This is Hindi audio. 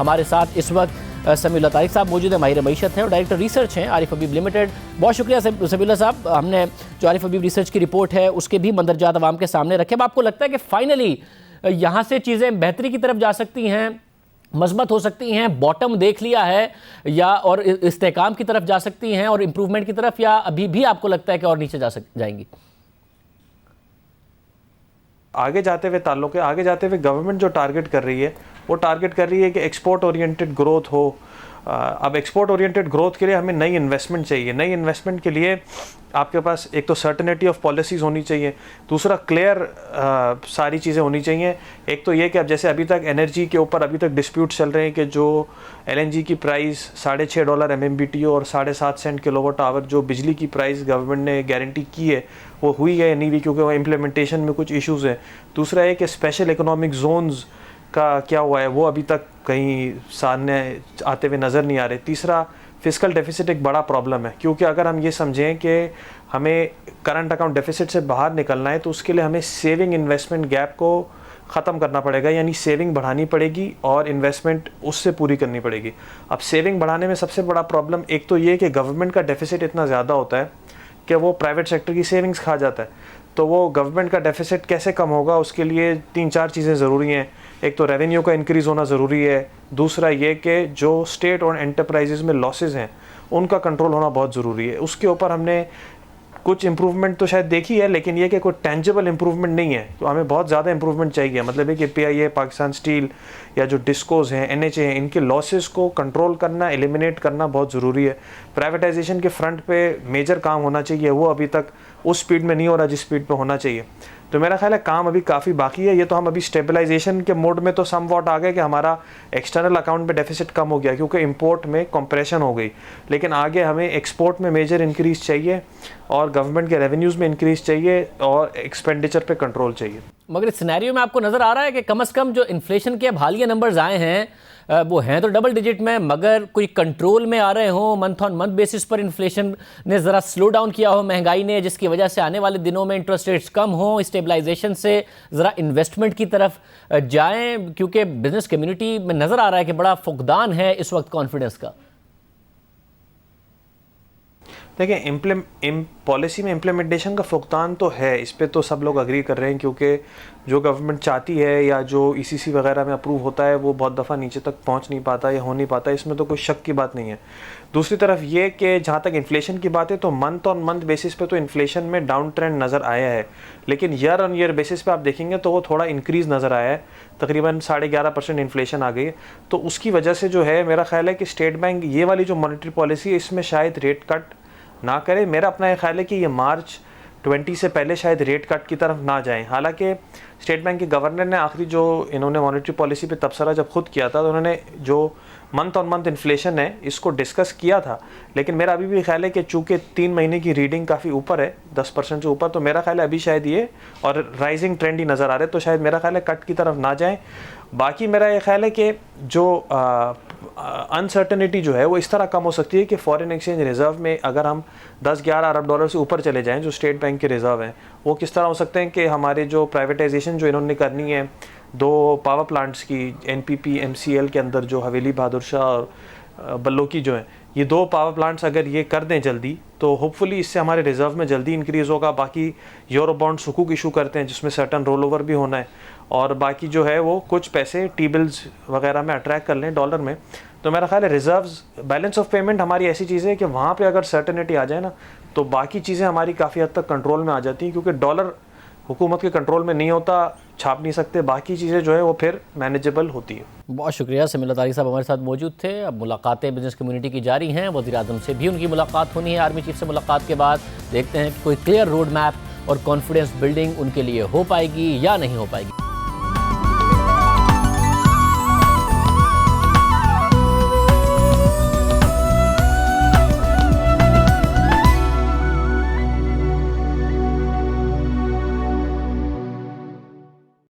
हमारे साथ इस वक्त समीउल्लाह तारिक साहब मौजूद है, माहिर मईशत हैं और डायरेक्टर रिसर्च हैं आरिफ हबीब लिमिटेड। बहुत शुक्रिया समीउल्लाह साहब, हमने जो आरिफ हबीब रिसर्च की रिपोर्ट है उसके भी मंदरजात आवाम के सामने रखे। अब आपको लगता है कि फाइनली यहाँ से चीज़ें बेहतरी की तरफ जा सकती हैं, मजबूत हो सकती हैं, बॉटम देख लिया है, या और इस्तेहकाम की तरफ जा सकती हैं और इम्प्रूवमेंट की तरफ, या अभी भी आपको लगता है कि और नीचे जाएंगी? आगे जाते हुए गवर्नमेंट जो टारगेट कर रही है वो टारगेट कर रही है कि एक्सपोर्ट ओरिएंटेड ग्रोथ हो। अब एक्सपोर्ट ओरिएंटेड ग्रोथ के लिए हमें नई इन्वेस्टमेंट चाहिए। नई इन्वेस्टमेंट के लिए आपके पास एक तो सर्टेनिटी ऑफ पॉलिसीज़ होनी चाहिए, दूसरा क्लियर सारी चीज़ें होनी चाहिए। एक तो ये कि अब जैसे अभी तक एनर्जी के ऊपर अभी तक डिस्प्यूट चल रहे हैं कि जो LNG की प्राइस $6.5 MMBTU और 7.5 सेंट किलोवाट आवर जो बिजली की प्राइस गवर्नमेंट ने गारंटी की है वो हुई है या नहीं हुई, क्योंकि वो इम्प्लीमेंटेशन में कुछ इश्यूज़ हैं। दूसरा है कि स्पेशल इकोनॉमिक जोन्स का क्या हुआ है वो अभी तक कहीं सामने आते हुए नज़र नहीं आ रहे। तीसरा, फिस्कल डेफिसिट एक बड़ा प्रॉब्लम है, क्योंकि अगर हम ये समझें कि हमें करंट अकाउंट डेफिसिट से बाहर निकलना है तो उसके लिए हमें सेविंग इन्वेस्टमेंट गैप को ख़त्म करना पड़ेगा, यानी सेविंग बढ़ानी पड़ेगी और इन्वेस्टमेंट उससे पूरी करनी पड़ेगी। अब सेविंग बढ़ाने में सबसे बड़ा प्रॉब्लम एक तो ये कि गवर्नमेंट का डेफिसिट इतना ज़्यादा होता है कि वो प्राइवेट सेक्टर की सेविंग्स खा जाता है। तो वो गवर्नमेंट का डेफिसिट कैसे कम होगा, उसके लिए 3-4 चीज़ें ज़रूरी हैं। एक तो रेवेन्यू का इंक्रीज़ होना ज़रूरी है, दूसरा ये कि जो स्टेट और एंटरप्राइजेज़ में लॉसेस हैं उनका कंट्रोल होना बहुत ज़रूरी है। उसके ऊपर हमने कुछ इम्प्रूवमेंट तो शायद देखी है, लेकिन ये कि कोई टेंजिबल इम्प्रूवमेंट नहीं है, तो हमें बहुत ज़्यादा इम्प्रूवमेंट चाहिए। मतलब है कि PIA, पाकिस्तान स्टील या जो डिस्कोज हैं, NHA हैं, इनके लॉसेस को कंट्रोल करना, एलिमिनेट करना बहुत ज़रूरी है। प्राइवेटाइजेशन के फ्रंट पे मेजर काम होना चाहिए, वो अभी तक उस स्पीड में नहीं हो रहा जिस स्पीड पे होना चाहिए। तो मेरा ख्याल है काम अभी काफ़ी बाकी है। ये तो हम अभी स्टेबलाइजेशन के मोड में तो सम वॉट आ गए कि हमारा एक्सटर्नल अकाउंट में डेफिसिट कम हो गया क्योंकि इंपोर्ट में कंप्रेशन हो गई, लेकिन आगे हमें एक्सपोर्ट में मेजर इंक्रीज़ चाहिए और गवर्नमेंट के रेवेन्यूज़ में इंक्रीज़ चाहिए और एक्सपेंडिचर पे कंट्रोल चाहिए। मगर इस सिनेरियो में आपको नज़र आ रहा है कि कम से कम जो इन्फ्लेशन के अब हालिया नंबर्स आए हैं वो हैं तो डबल डिजिट में, मगर कोई कंट्रोल में आ रहे हों, मंथ ऑन मंथ बेसिस पर इन्फ्लेशन ने ज़रा स्लो डाउन किया हो महंगाई ने, जिसकी वजह से आने वाले दिनों में इंटरेस्ट रेट्स कम हों, स्टेबलाइजेशन से ज़रा इन्वेस्टमेंट की तरफ जाएं, क्योंकि बिजनेस कम्युनिटी में नज़र आ रहा है कि बड़ा फुकदान है इस वक्त कॉन्फिडेंस का। देखिए, पॉलिसी में इम्प्लीमेंटेशन का फुकदान तो है, इस पे तो सब लोग अग्री कर रहे हैं, क्योंकि जो गवर्नमेंट चाहती है या जो ECC वगैरह में अप्रूव होता है वो बहुत दफ़ा नीचे तक पहुंच नहीं पाता या हो नहीं पाता, इसमें तो कोई शक की बात नहीं है। दूसरी तरफ ये कि जहाँ तक इन्फ्लेशन की बात है तो मंथ ऑन मंथ बेसिस पे तो इन्फ्लेशन में डाउन ट्रेंड नज़र आया है, लेकिन ईयर ऑन ईयर बेसिस पे आप देखेंगे तो वो थोड़ा इंक्रीज़ नज़र आया है, तकरीबन 11.5% इन्फ्लेशन आ गई है। तो उसकी वजह से जो है मेरा ख्याल है कि स्टेट बैंक ये वाली जो मॉनेटरी पॉलिसी है इसमें शायद रेट कट ना करे। मेरा अपना ये ख्याल है कि ये मार्च 20 से पहले शायद रेट कट की तरफ ना जाएं। हालांकि स्टेट बैंक के गवर्नर ने आखिरी जो इन्होंने मॉनेटरी पॉलिसी पे तबसरा जब खुद किया था तो उन्होंने जो मंथ ऑन मंथ इन्फ्लेशन है इसको डिस्कस किया था, लेकिन मेरा अभी भी ख्याल है कि चूँकि 3 महीने की रीडिंग काफ़ी ऊपर है, 10% से ऊपर, तो मेरा ख्याल है अभी शायद ये और राइजिंग ट्रेंड ही नज़र आ रहे, तो शायद मेरा ख्याल है कट की तरफ ना जाएँ। बाकी मेरा ये ख्याल है कि जो अनसर्टनिटी जो है वो इस तरह कम हो सकती है कि फॉरेन एक्सचेंज रिजर्व में अगर हम 10-11 अरब डॉलर से ऊपर चले जाएं जो स्टेट बैंक के रिजर्व हैं, वो किस तरह हो सकते हैं कि हमारे जो प्राइवेटाइजेशन जो इन्होंने करनी है 2 पावर प्लांट्स की, NPP MCL के अंदर जो हवेली बहादुर शाह और बल्लोकी जो हैं, ये 2 पावर प्लांट्स अगर ये कर दें जल्दी तो होपफुली इससे हमारे रिजर्व में जल्दी इंक्रीज़ होगा। बाकी यूरो बॉन्ड सुकूक इशू करते हैं जिसमें सर्टन रोल ओवर भी होना है, और बाकी जो है वो कुछ पैसे T-बिल्स वगैरह में अट्रैक्ट कर लें डॉलर में। तो मेरा ख्याल है रिजर्व्स, बैलेंस ऑफ पेमेंट हमारी ऐसी चीज़ है कि वहाँ पे अगर सर्टेनिटी आ जाए ना तो बाकी चीज़ें हमारी काफ़ी हद तक कंट्रोल में आ जाती हैं, क्योंकि डॉलर हुकूमत के कंट्रोल में नहीं होता, छाप नहीं सकते, बाकी चीज़ें जो है वो फिर मैनेजेबल होती है। बहुत शुक्रिया। समीउल्लाह तारिक साहब हमारे साथ मौजूद थे। अब मुलाकातें बिजनेस कम्युनिटी की जारी हैं, वज़ीर-ए-आज़म से भी उनकी मुलाकात होनी है। आर्मी चीफ से मुलाकात के बाद देखते हैं कि कोई क्लियर रोड मैप और कॉन्फिडेंस बिल्डिंग उनके लिए हो पाएगी या नहीं हो पाएगी।